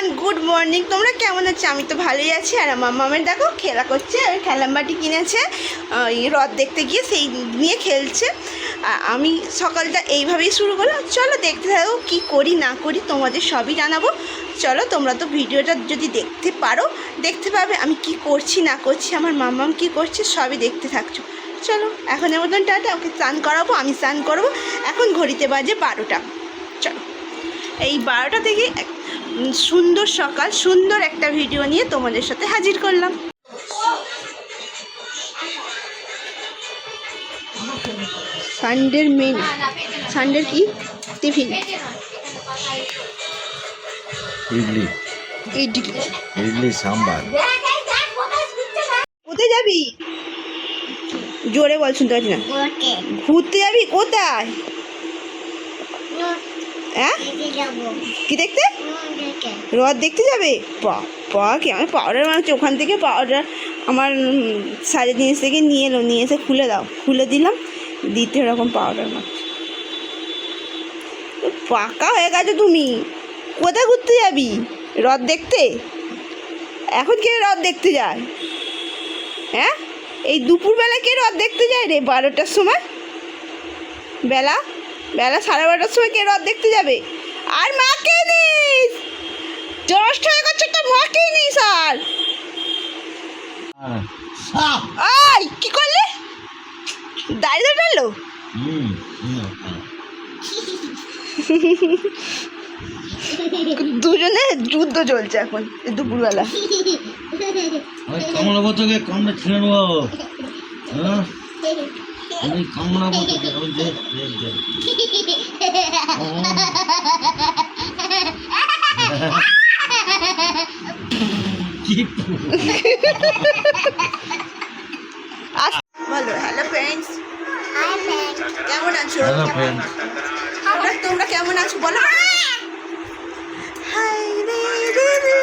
Everyone, good morning. তোমরা কেমন আছো? আমি তো ভালোই আছি। আর আমার মামের দেখো খেলা করছে, ওই খেলামবাটি কিনেছে রথ দেখতে গিয়ে, সেই নিয়ে খেলছে। আমি সকালটা এইভাবেই শুরু করলাম। চলো দেখতে থাকো, কী করি না করি তোমাদের সবই জানাবো। চলো, তোমরা তো ভিডিওটা যদি দেখতে পারো দেখতে পাবে আমি কি করছি না করছি, আমার মাম্মাম কী করছে সবই দেখতে থাকছো। চলো, এখন এর মতন টাটা। ওকে স্নান করাবো, আমি স্নান করবো। এখন ঘড়িতে বাজে 12টা। চলো, এই 12টা থেকে সুন্দর সকাল, সুন্দর একটা ভিডিও নিয়ে তোমাদের সাথে হাজির করলাম। সানডের মেনু, সানডের কি টিফিন? ইডলি ইডলি ইডলি সাম্বার। কোথায় যাবি? জোরে বল, শুনতে পাচ্ছি না। ঘুরতে যাবি? কোথায়? হ্যাঁ, কি দেখতে? রথ দেখতে যাবে? কেমন পাউডার মারছে ওখান থেকে। পাউডার আমার সাজের জিনিস থেকে নিয়ে এলো, নিয়ে এসে খুলে দাও। খুলে দিলাম, দিতে এরকম পাউডার মারছে। পাকা হয়ে গেছো তুমি। কোথায় ঘুরতে যাবি? রথ দেখতে? এখন কে রথ দেখতে যায়? হ্যাঁ, এই দুপুরবেলা কে রথ দেখতে যায় রে? 12টার সময়, বেলা 12:30টার সময় কে রথ দেখতে যাবে? আর মাকে নিস, জ্যৈষ্ঠ হয়ে গেছে তো, মাকে নিস। আর আই কি করলে? দাঁড়িয়ে দাঁড়ালো। দুজনে যুদ্ধ চলছে এখন দুপুরবেলা। কামড়াবো তোকে, কামড়ে ছিঁড়ে নেবো। হ্যাঁ, আমি কামড়াবো তোকে। বলো হ্যালো ফ্রেন্ডস, কেমন আছো? হ্যালো ফ্রেন্ড, তোমরা কেমন আছো বলো। হাই রে রে রে।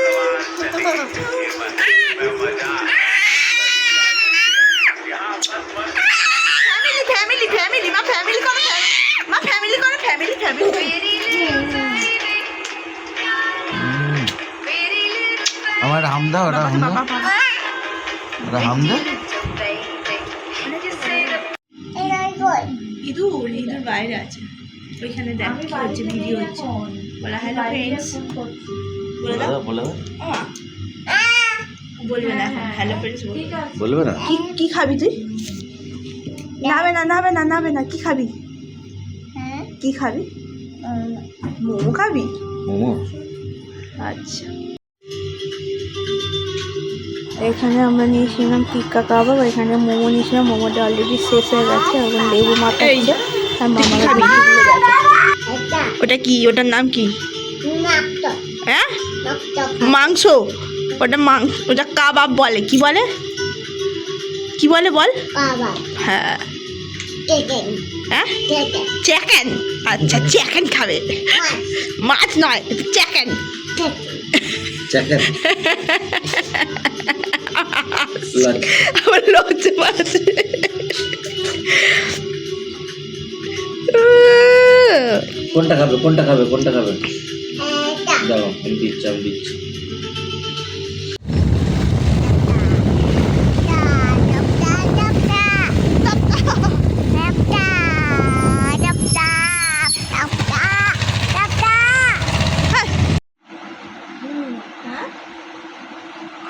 ফ্যামিলি ফ্যামিলি মা, ফ্যামিলি করো, মা ফ্যামিলি করো, ফ্যামিলি ফ্যামিলি। আমার হামদা, ওটা হামদা, ওটা হামদা। ইঁদুর বাইরে আছে, ওইখানে দেখ কি হচ্ছে, ভিডিও হচ্ছে। বলা হ্যালো ফ্রেন্ডস, বলে দাও। বলে বলবে না এখন, হ্যালো ফ্রেন্ডস বলবে না। কি খাবি তুই? নাবে না নাবে না নাবে না। কি খাবি? কি খাবি? মোমো খাবি? মোমো। আচ্ছা, এখানে আমরা নিয়েছিলাম টিক্কা কাবাব, এখানে মোমো নিয়েছিলাম। মোমোটা অলরেডি শেষ হয়ে গেছে, এখন লেবু মাখাচ্ছে। আর মামারা ভিডিওগুলো দেখে। ওটা কি? ওটার নাম কি? হ্যাঁ, মাংস। ওটা মাংস, ওটা কাবাব বলে। কি বলে? কি বলে বল? হ্যাঁ হ্যাঁ, চিকেন। আচ্ছা, চিকেন খাবে, মাছ নয়, চিকেন। চিকেন আমার লজ্জা পাচ্ছে। কোনটা খাবে, কোনটা খাবে, কোনটা খাবে? দাও, আমি দিচ্ছি, আমি দিচ্ছি।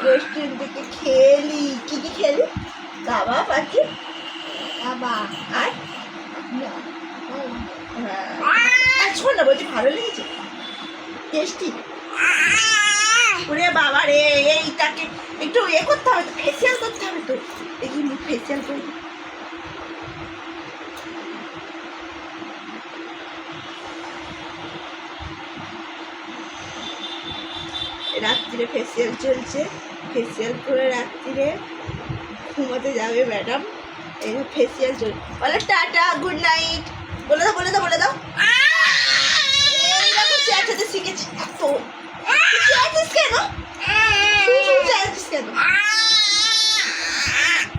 রেস্টুরেন্ট থেকে খেলি, কি কি খেলি? কাবাব আর কি? কাবাব আর শোন না, বলছি ভালো লেগেছে, টেস্টি। ওরে বাবা রে, এইটাকে একটু করতে হবে তো, ফেসিয়াল করতে হবে তো। দেখি মুখ ফেসিয়াল করে। রাত্রিরে ফেসিয়াল চলছে, ফেসিয়াল করে রাত্রিরে ঘুমাতে যাবে ম্যাডাম। এই ফেসিয়াল চলছে। বলো টাটা, গুড নাইট। বলে দাও বলে দাও বলে দাও। এইরকম চেঁচাতে শিখেছি। এত চেঁচাচ্ছিস কেন? চেঁচাচ্ছিস কেন?